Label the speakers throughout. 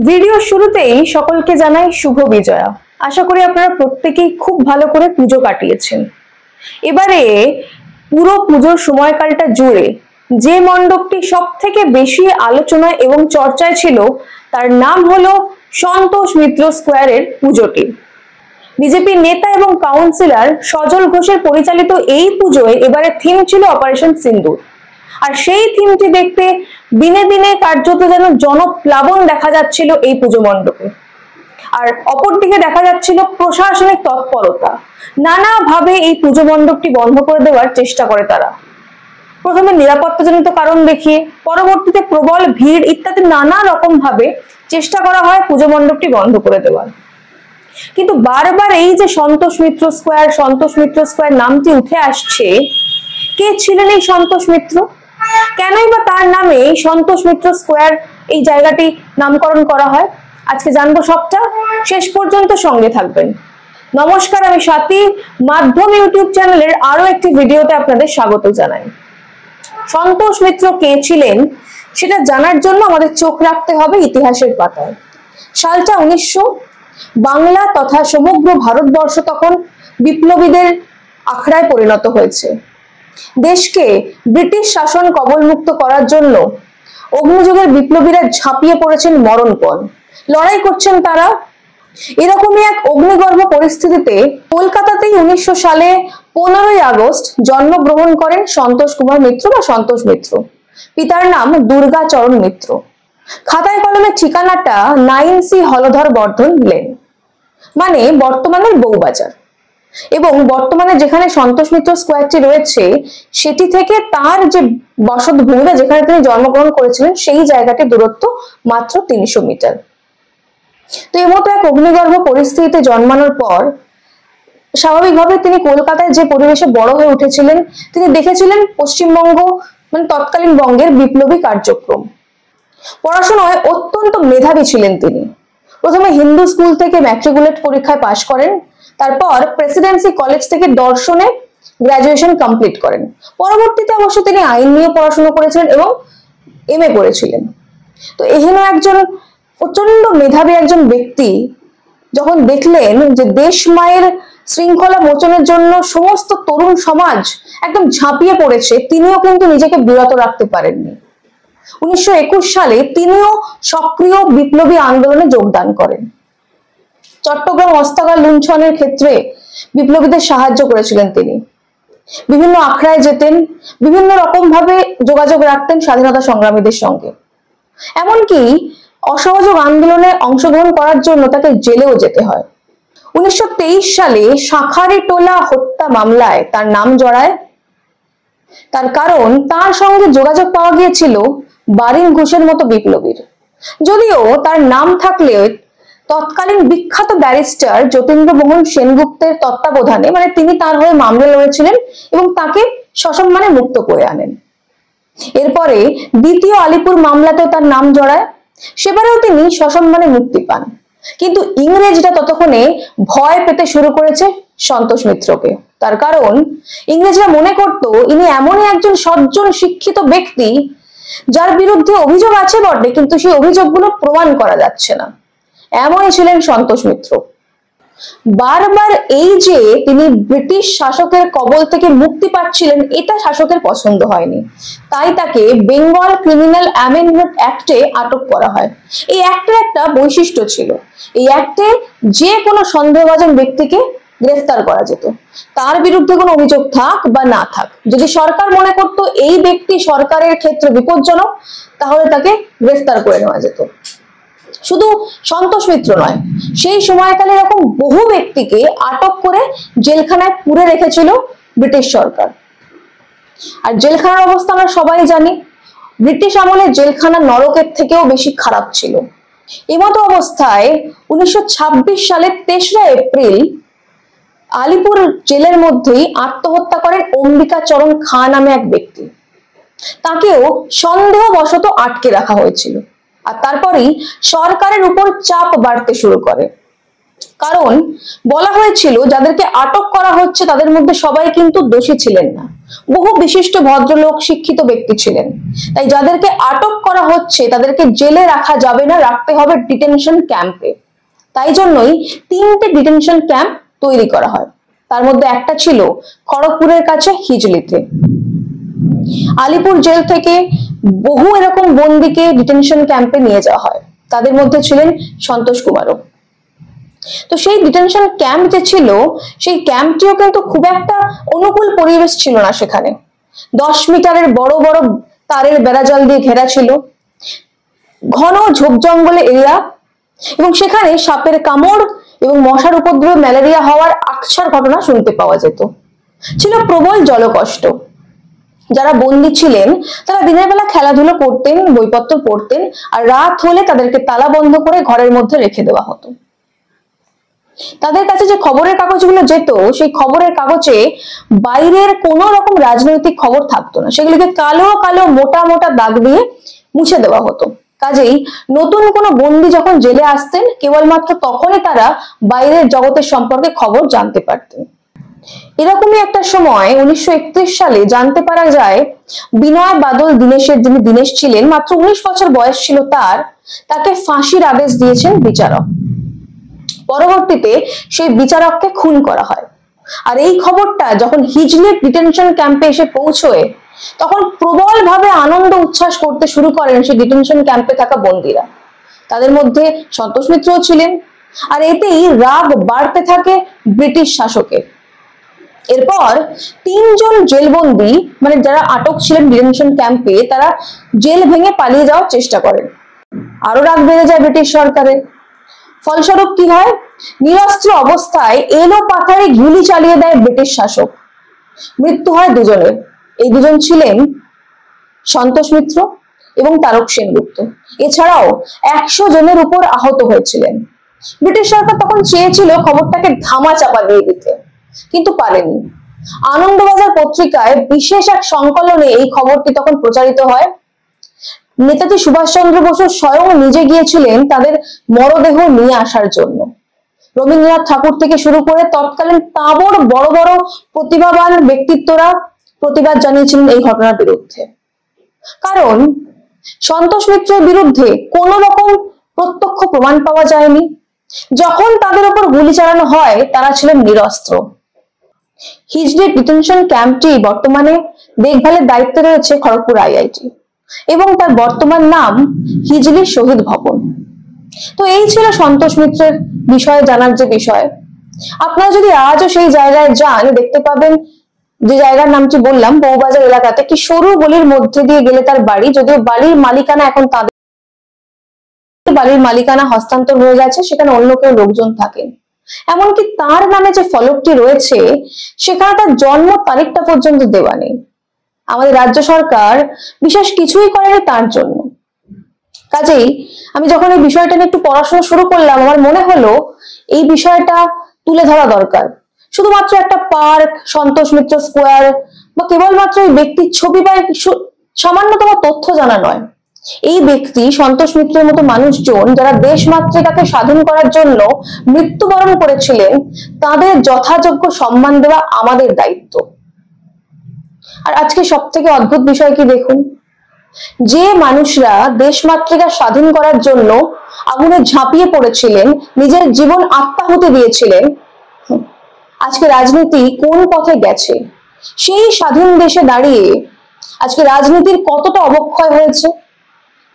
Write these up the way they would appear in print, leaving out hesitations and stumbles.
Speaker 1: Video শুরুতেই সকলকে জানাই শুভ বিজয়া। আশা করি আপনারা প্রত্যেকেই খুব ভালো করে পুজো কাটিয়েছেন। এবারে পুরো পুজোর সময়কালটা জুড়ে যে মণ্ডপটি সব থেকে বেশি আলোচনায় এবং চর্চায় ছিল তার নাম হলো সন্তোষ মিত্র স্কোয়ারের পুজোটি। বিজেপি নেতা এবং কাউন্সিলর সজল ঘোষের পরিচালিত এই পুজোয় এবারে থিম ছিল অপারেশন সিন্দুর। আর সেই থিমটি দেখতে দিনে দিনে কার্যত যেন জনপ্লাবন দেখা যাচ্ছিল এই পুজো মণ্ডপে। আর অপরদিকে দেখা যাচ্ছিল প্রশাসনিক তৎপরতা, নানাভাবে এই পুজো মণ্ডপটি বন্ধ করে দেওয়ার চেষ্টা করে তারা। প্রথমে নিরাপত্তাজনিত কারণ দেখিয়ে, পরবর্তীতে প্রবল ভিড় ইত্যাদি নানা রকম ভাবে চেষ্টা করা হয় পুজো মণ্ডপটি বন্ধ করে দেওয়ার। কিন্তু বারবার এই যে সন্তোষ মিত্র স্কোয়ার নামটি উঠে আসছে, কে ছিলেন এই সন্তোষ মিত্র? কেনই বা তার নামে সন্তোষ মিত্র স্কোয়ার এই জায়গাটি নামকরণ করা হয়? আজকে জানবো সবটা, শেষ পর্যন্ত সঙ্গে থাকবেন। নমস্কার, আমি স্বাতী, মাধ্যম ইউটিউব চ্যানেলের আরো একটি ভিডিওতে আপনাদের স্বাগত জানাই। সন্তোষ মিত্র কে ছিলেন সেটা জানার জন্য আমাদের চোখ রাখতে হবে ইতিহাসের পাতায়। সালটা 1900। বাংলা তথা সমগ্র ভারতবর্ষ তখন বিপ্লবীদের আখড়ায় পরিণত হয়েছে। দেশকে ব্রিটিশ শাসন কবলমুক্ত করার জন্য অগ্নিযুগের বিপ্লবীরা ঝাঁপিয়ে পড়েছেন মরণপণ, লড়াই করছেন তারা। এরকমই এক অগ্নিগর্ভ পরিস্থিতিতে কলকাতাতেই 1900 সালে 15ই আগস্ট জন্মগ্রহণ করেন সন্তোষ কুমার মিত্র বা সন্তোষ মিত্র। পিতার নাম দুর্গাচরণ মিত্র। খাতায় কলমে ঠিকানাটা 9C হলধর বর্ধন লেন, মানে বর্তমানের বউবাজার। এবং বর্তমানে যেখানে সন্তোষ মিত্র স্কোয়ারটি রয়েছে সেটি থেকে তার যে বসতভূমি বা যেখানে তিনি জন্মগ্রহণ করেছিলেন সেই জায়গাটির দূরত্ব মাত্র 300 মিটার। তো এই মতো এক অগ্নিগর্ভ পরিস্থিতিতে জন্মানোর পর স্বাভাবিকভাবে তিনি কলকাতায় যে পরিবেশে বড় হয়ে উঠেছিলেন, তিনি দেখেছিলেন পশ্চিমবঙ্গ মানে তৎকালীন বঙ্গের বিপ্লবী কার্যক্রম। পড়াশোনায় অত্যন্ত মেধাবী ছিলেন তিনি। প্রথমে হিন্দু স্কুল থেকে ম্যাট্রিকুলেট পরীক্ষায় পাশ করেন, তারপর প্রেসিডেন্সি কলেজ থেকে দর্শনে গ্রাজুয়েশন কমপ্লিট করেন। পরবর্তীতে অবশ্য তিনি আইন নিয়ে পড়াশোনা করেছিলেন এবং MA করেছিলেন। তো এহেন একজন প্রচন্ড মেধাবী একজন ব্যক্তি যখন দেখলেন যে দেশ মায়ের শৃঙ্খলা মোচনের জন্য সমস্ত তরুণ সমাজ একদম ঝাঁপিয়ে পড়েছে, তিনিও কিন্তু নিজেকে বিরত রাখতে পারেননি। 1921 সালে তিনিও সক্রিয় বিপ্লবী আন্দোলনে যোগদান করেন। চট্টগ্রাম হস্তাগার লুণ্ঠনের ক্ষেত্রে বিপ্লবীদের সাহায্য করেছিলেন তিনি। বিভিন্ন আখড়ায় যেতেন, বিভিন্ন রকম ভাবে যোগাযোগ রাখতেন স্বাধীনতা সংগ্রামীদের সঙ্গে। এমনকি অসহযোগ আন্দোলনে অংশগ্রহণ করার জন্য তাকে জেলেও যেতে হয়। 1923 সালে শাঁখারীটোলা হত্যা মামলায় তার নাম জড়ায়। তার কারণ তার সঙ্গে যোগাযোগ পাওয়া গিয়েছিল বারিন ঘোষের মতো বিপ্লবীর। যদিও তার নাম থাকলেও তৎকালীন বিখ্যাত ব্যারিস্টার যতীন্দ্রমোহন সেনগুপ্তের তত্ত্বাবধানে মানে তিনি তার হয়ে মামলা লড়েছিলেন এবং তাকে সসম্মানে মুক্ত করে আনেন। এরপরে দ্বিতীয় আলিপুর মামলাতেও তার নাম জড়ায়, সেবারেও তিনি সসম্মানে মুক্তি পান। কিন্তু ইংরেজরা ততক্ষণে ভয় পেতে শুরু করেছে সন্তোষ মিত্রকে। তার কারণ ইংরেজরা মনে করত ইনি এমনই একজন সজ্জন শিক্ষিত ব্যক্তি যার বিরুদ্ধে অভিযোগ আছে বটে, কিন্তু সেই অভিযোগগুলো প্রমাণ করা যাচ্ছে না। এমনই ছিলেন সন্তোষ মিত্র। বারবার এই যে তিনি ব্রিটিশ শাসকের কবল থেকে মুক্তি পাচ্ছিলেন এটা শাসকের পছন্দ হয়নি, তাই তাকে বেঙ্গল ক্রিমিনাল অ্যামেন্ডমেন্ট অ্যাক্টে আটক করা হয়। এই অ্যাক্টের একটা বৈশিষ্ট্য ছিল, এই অ্যাক্টে যে কোনো সন্দেহভাজন ব্যক্তিকে গ্রেফতার করা যেত, তার বিরুদ্ধে কোনো অভিযোগ থাক বা না থাক। যদি সরকার মনে করত এই ব্যক্তি সরকারের ক্ষেত্রে বিপজ্জনক তাহলে তাকে গ্রেফতার করে নেওয়া যেত। শুধু সন্তোষ মিত্র নয়, সেই সময়কালে এরকম বহু ব্যক্তিকে আটক করে জেলখানায় পুরে রেখেছিল ব্রিটিশ সরকার। আর জেলখানার অবস্থা আমরা সবাই জানি, ব্রিটিশ আমলে জেলখানা নরকের থেকেও বেশি খারাপ ছিল। এমতো অবস্থায় 1926 সালের 3রা এপ্রিল আলিপুর জেলের মধ্যেই আত্মহত্যা করেন অম্বিকাচরণ খাঁ নামে এক ব্যক্তি। তাকেও সন্দেহবশত আটকে রাখা হয়েছিল। আর তারপরেই সরকারের উপর চাপ বাড়তে শুরু করে। কারণ বলা হয়েছিল যাদেরকে আটক করা হচ্ছে তাদের মধ্যে সবাই কিন্তু দোষী ছিলেন না, বহু বিশিষ্ট ভদ্রলোক শিক্ষিত ব্যক্তি ছিলেন। তাই যাদেরকে আটক করা হচ্ছে তাদেরকে জেলে রাখা যাবে না, রাখতে হবে ডিটেনশন ক্যাম্পে। তাই জন্যই 3টে ডিটেনশন ক্যাম্প তৈরি করা হয়। তার মধ্যে একটা ছিল খড়গপুরের কাছে হিজলিতে। আলিপুর জেল থেকে বহু এরকম বন্দীকে ডিটেনশন ক্যাম্পে নিয়ে যাওয়া হয়, তাদের মধ্যে ছিলেন সন্তোষ কুমারও। তো সেই ডিটেনশন ক্যাম্প যে ছিল সেই ক্যাম্পটিও কিন্তু খুব একটা অনুকূল পরিবেশ ছিল না। সেখানে 10 মিটারের বড় বড় তারের বেড়াজাল দিয়ে ঘেরা ছিল, ঘন ঝোপ জঙ্গলে এরিয়া, এবং সেখানে সাপের কামড় এবং মশার উপদ্রবে ম্যালেরিয়া হওয়ার আকছার ঘটনা শুনতে পাওয়া যেত। ছিল প্রবল জলকষ্ট। যারা বন্দী ছিলেন তারা দিনের বেলা খেলাধুলো করতেন, বইপত্র পড়তেন, আর রাত হলে তাদেরকে তালা বন্ধ করে ঘরের মধ্যে রেখে দেওয়া হতো। তাদের কাছে যে খবরের কাগজগুলো যেত সেই খবরের কাগজে বাইরের কোন রকম রাজনৈতিক খবর থাকতো না, সেগুলিকে কালো কালো মোটা মোটা দাগ দিয়ে মুছে দেওয়া হতো। কাজেই নতুন কোনো বন্দী যখন জেলে আসতেন কেবলমাত্র তখনই তারা বাইরের জগতের সম্পর্কে খবর জানতে পারতেন। এরকমই একটা সময় 1931 সালে জানতে পারা যায় বিনয় বাদল দীনেশের, যিনি দীনেশ ছিলেন, মাত্র 19 বছর বয়স ছিল তাকে ফাঁসির আদেশ দিয়েছেন বিচারক। পরবর্তীতে সেই বিচারককে খুন করা হয়। আর এই খবরটা যখন হিজলি ডিটেনশন ক্যাম্পে এসে পৌঁছয় তখন প্রবল ভাবে আনন্দ উচ্ছ্বাস করতে শুরু করেন সেই ডিটেনশন ক্যাম্পে থাকা বন্দীরা। তাদের মধ্যে সন্তোষ মিত্রও ছিলেন। আর এতেই রাগ বাড়তে থাকে ব্রিটিশ শাসকের। এরপর 3 জন জেলবন্দি, মানে যারা আটক ছিলেন ডিটেনশন ক্যাম্পে, তারা জেল ভেঙে পালিয়ে যাওয়ার চেষ্টা করেন। আরো রাগ বেড়ে যায় ব্রিটিশ সরকারের। ফলস্বরূপ কি হয়, নিরস্ত্র অবস্থায় এলো পাথারে গুলি চালিয়ে দেয় ব্রিটিশ শাসক। মৃত্যু হয় দুজনের। এই দুজন ছিলেন সন্তোষ মিত্র এবং তারক সেনগুপ্ত। এছাড়াও 100 জনের উপর আহত হয়েছিলেন। ব্রিটিশ সরকার তখন চেয়েছিল খবরটাকে ধামা চাপা দিয়ে দিতে, কিন্তু পারেনি। আনন্দবাজার পত্রিকায় বিশেষ এক সংকলনে এই খবরটি তখন প্রচারিত হয়। নেতাজি সুভাষচন্দ্র বসু স্বয়ং নিজে গিয়েছিলেন তাদের মরদেহ নিয়ে আসার জন্য। রবীন্দ্রনাথ ঠাকুর থেকে শুরু করে তৎকালীন তাবড় বড় বড় প্রতিভাবান ব্যক্তিত্বরা প্রতিবাদ জানিয়েছিলেন এই ঘটনার বিরুদ্ধে। কারণ সন্তোষ মিত্রের বিরুদ্ধে কোন রকম প্রত্যক্ষ প্রমাণ পাওয়া যায়নি। যখন তাদের উপর গুলি চালানো হয় তারা ছিলেন নিরস্ত্র। হিজলি ডিটেনশন ক্যাম্পটি বর্তমানে দেখভালের দায়িত্বে রয়েছে খড়গপুর আইআইটি এবং তার বর্তমান নাম হিজলি শহীদ ভবন। তো এই ছিল সন্তোষ মিত্রের বিষয়ে জানার যে বিষয়। আপনারা যদি আজও সেই জায়গায় যান দেখতে পাবেন যে জায়গার নামটি বললাম, বউবাজার এলাকাতে, কি সরু গলির মধ্যে দিয়ে গেলে তার বাড়ি। যদিও বাড়ির মালিকানা এখন তাদের, বাড়ির মালিকানা হস্তান্তর হয়ে গেছে, সেখানে অন্য কেউ লোকজন থাকেন। এমনকি তার নামে যে ফলকটি রয়েছে সেখানে তার জন্ম তারিখটা পর্যন্ত দেওয়া নেই। আমাদের রাজ্য সরকার বিশেষ কিছুই করেনি তার জন্য। কাজেই আমি যখন এই বিষয়টা নিয়ে একটু পড়াশোনা শুরু করলাম আমার মনে হলো এই বিষয়টা তুলে ধরা দরকার। শুধুমাত্র একটা পার্ক, সন্তোষ মিত্র স্কোয়ার বা কেবলমাত্র এই ব্যক্তির ছবি বা সামান্যতম তথ্য জানা নয়। এই ব্যক্তি সন্তোষ মিত্রের মতো মানুষজন যারা দেশ মাতৃকাকে স্বাধীন করার জন্য মৃত্যুবরণ করেছিলেন তাদের যথাযোগ্য সম্মান দেওয়া আমাদের দায়িত্ব। আর আজকে সব থেকে অদ্ভুত বিষয় কি দেখুন, যে মানুষরা দেশ মাতৃকা স্বাধীন করার জন্য আগুনে ঝাঁপিয়ে পড়েছিলেন, নিজের জীবন আত্মাহুতি দিয়েছিলেন, আজকে রাজনীতি কোন পথে গেছে। সেই স্বাধীন দেশে দাঁড়িয়ে আজকে রাজনীতির কতটা অবক্ষয় হয়েছে।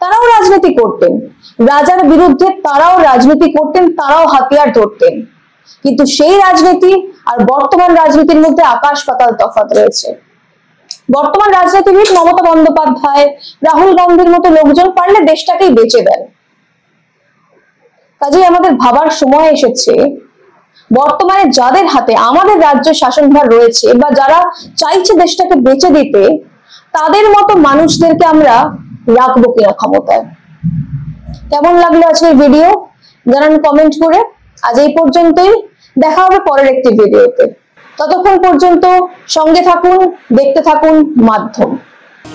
Speaker 1: তারাও রাজনীতি করতেন, রাজার বিরুদ্ধে তারাও রাজনীতি করতেন, তারাও হাতিয়ার ধরতেন, কিন্তু সেই রাজনীতি আর বর্তমান রাজনীতির মধ্যে আকাশ পাতাল তফাৎ রয়েছে। বর্তমান রাজনীতিবিদ মমতা বন্দ্যোপাধ্যায়, রাহুল গান্ধীর মতো লোকজন পারলে দেশটাকেই বেঁচে দেন। কাজেই আমাদের ভাবার সময় এসেছে বর্তমানে যাদের হাতে আমাদের রাজ্যের শাসনভার রয়েছে বা যারা চাইছে দেশটাকে বেঁচে দিতে, তাদের মতো মানুষদেরকে আমরা রাখবো কিনা ক্ষমতায়। কেমন লাগলো আজকের ভিডিও জানান কমেন্ট করে। আজ এই পর্যন্তই, দেখা হবে পরের একটি ভিডিওতে। ততক্ষণ পর্যন্ত সঙ্গে থাকুন, দেখতে থাকুন মাধ্যম।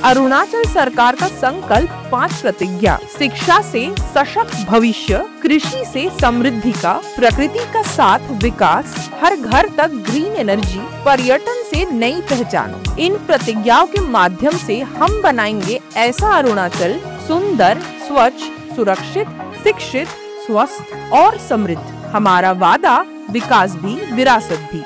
Speaker 2: अरुणाचल सरकार का संकल्प 5 प्रतिज्ञा: शिक्षा से सशक्त भविष्य, कृषि से समृद्धि का, प्रकृति का साथ विकास, हर घर तक ग्रीन एनर्जी, पर्यटन से नई पहचान। इन प्रतिज्ञाओं के माध्यम से हम बनाएंगे ऐसा अरुणाचल सुंदर, स्वच्छ, सुरक्षित, शिक्षित, स्वस्थ और समृद्ध। हमारा वादा, विकास भी विरासत भी।